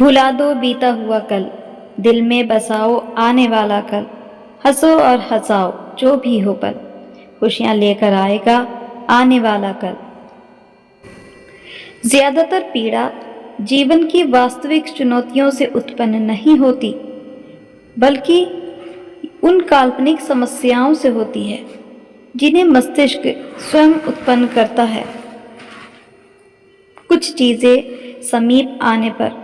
भुला दो बीता हुआ कल, दिल में बसाओ आने वाला कल। हंसो और हंसाओ जो भी हो पल, खुशियां लेकर आएगा आने वाला कल। ज्यादातर पीड़ा जीवन की वास्तविक चुनौतियों से उत्पन्न नहीं होती, बल्कि उन काल्पनिक समस्याओं से होती है जिन्हें मस्तिष्क स्वयं उत्पन्न करता है। कुछ चीजें समीप आने पर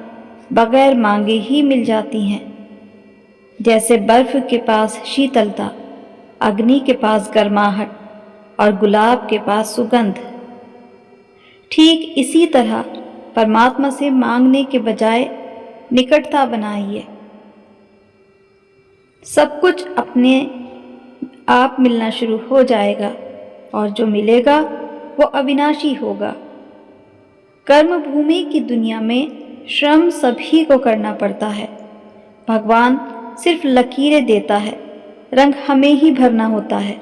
बगैर मांगे ही मिल जाती हैं, जैसे बर्फ के पास शीतलता, अग्नि के पास गर्माहट और गुलाब के पास सुगंध। ठीक इसी तरह परमात्मा से मांगने के बजाय निकटता बनाइए। सब कुछ अपने आप मिलना शुरू हो जाएगा और जो मिलेगा वो अविनाशी होगा। कर्म भूमि की दुनिया में श्रम सभी को करना पड़ता है। भगवान सिर्फ लकीरें देता है, रंग हमें ही भरना होता है।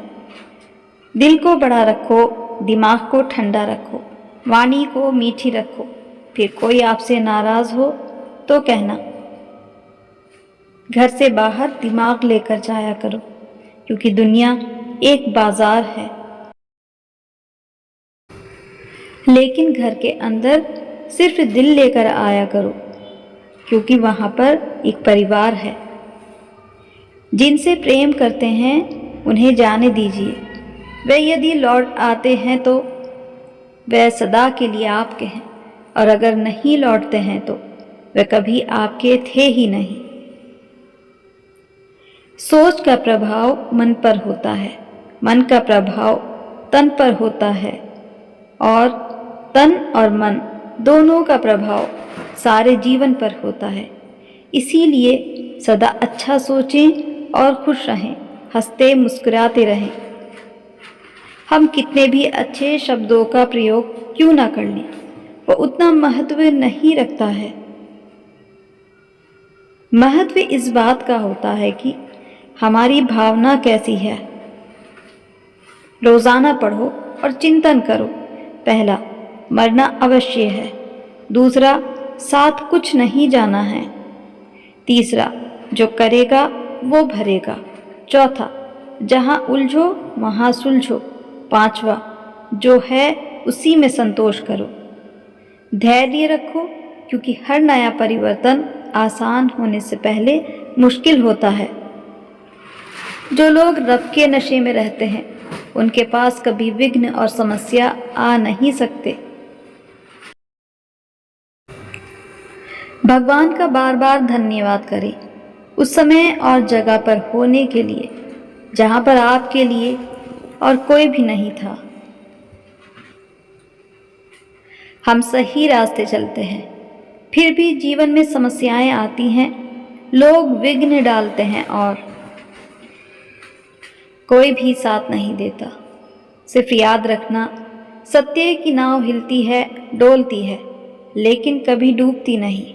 दिल को बड़ा रखो, दिमाग को ठंडा रखो, वाणी को मीठी रखो। फिर कोई आपसे नाराज हो तो कहना। घर से बाहर दिमाग लेकर जाया करो, क्योंकि दुनिया एक बाजार है। लेकिन घर के अंदर सिर्फ दिल लेकर आया करो, क्योंकि वहां पर एक परिवार है। जिनसे प्रेम करते हैं उन्हें जाने दीजिए। वे यदि लौट आते हैं तो वे सदा के लिए आपके हैं, और अगर नहीं लौटते हैं तो वे कभी आपके थे ही नहीं। सोच का प्रभाव मन पर होता है, मन का प्रभाव तन पर होता है, और तन और मन दोनों का प्रभाव सारे जीवन पर होता है। इसीलिए सदा अच्छा सोचें और खुश रहें, हंसते मुस्कुराते रहें। हम कितने भी अच्छे शब्दों का प्रयोग क्यों ना कर लें, वो उतना महत्व नहीं रखता है। महत्व इस बात का होता है कि हमारी भावना कैसी है। रोजाना पढ़ो और चिंतन करो। पहला, मरना अवश्य है। दूसरा, साथ कुछ नहीं जाना है। तीसरा, जो करेगा वो भरेगा। चौथा, जहां उलझो वहां सुलझो। पांचवा, जो है उसी में संतोष करो। धैर्य रखो, क्योंकि हर नया परिवर्तन आसान होने से पहले मुश्किल होता है। जो लोग रब के नशे में रहते हैं उनके पास कभी विघ्न और समस्या आ नहीं सकते। भगवान का बार बार धन्यवाद करें उस समय और जगह पर होने के लिए जहां पर आपके लिए और कोई भी नहीं था। हम सही रास्ते चलते हैं, फिर भी जीवन में समस्याएं आती हैं। लोग विघ्न डालते हैं और कोई भी साथ नहीं देता। सिर्फ याद रखना, सत्य की नाव हिलती है, डोलती है, लेकिन कभी डूबती नहीं।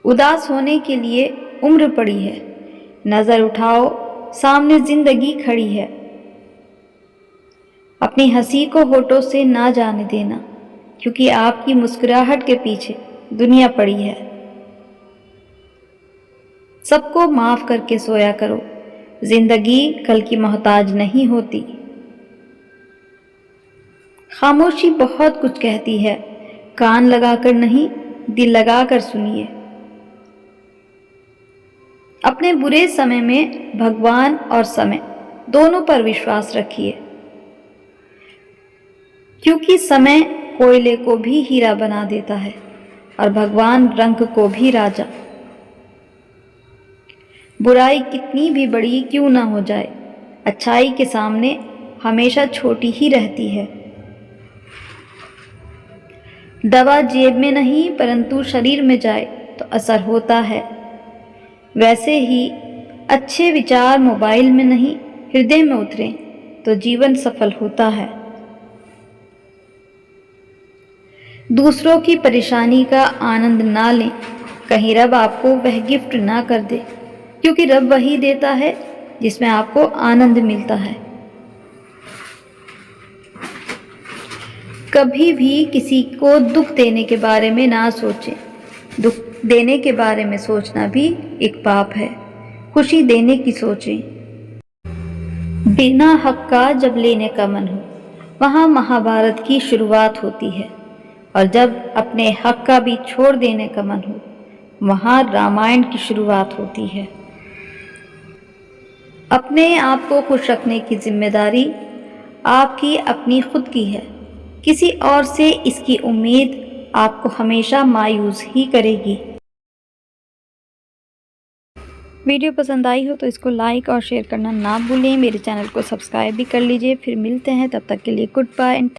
उदास होने के लिए उम्र पड़ी है। नजर उठाओ, सामने जिंदगी खड़ी है। अपनी हंसी को होठों से ना जाने देना, क्योंकि आपकी मुस्कुराहट के पीछे दुनिया पड़ी है। सबको माफ करके सोया करो। जिंदगी कल की मोहताज नहीं होती। खामोशी बहुत कुछ कहती है। कान लगाकर नहीं, दिल लगाकर सुनिए। अपने बुरे समय में भगवान और समय दोनों पर विश्वास रखिए, क्योंकि समय कोयले को भी हीरा बना देता है और भगवान रंग को भी राजा। बुराई कितनी भी बड़ी क्यों ना हो जाए, अच्छाई के सामने हमेशा छोटी ही रहती है। दवा जेब में नहीं परंतु शरीर में जाए तो असर होता है। वैसे ही अच्छे विचार मोबाइल में नहीं हृदय में उतरे तो जीवन सफल होता है। दूसरों की परेशानी का आनंद ना लें, कहीं रब आपको वह गिफ्ट ना कर दे, क्योंकि रब वही देता है जिसमें आपको आनंद मिलता है। कभी भी किसी को दुख देने के बारे में ना सोचें, दुख देने के बारे में सोचना भी एक पाप है। खुशी देने की सोचें। बिना हक का जब लेने का मन हो, वहाँ महाभारत की शुरुआत होती है, और जब अपने हक का भी छोड़ देने का मन हो, वहाँ रामायण की शुरुआत होती है। अपने आप को खुश रखने की जिम्मेदारी आपकी अपनी खुद की है। किसी और से इसकी उम्मीद आपको हमेशा मायूस ही करेगी। वीडियो पसंद आई हो तो इसको लाइक और शेयर करना ना भूलें। मेरे चैनल को सब्सक्राइब भी कर लीजिए। फिर मिलते हैं, तब तक के लिए गुड बाय।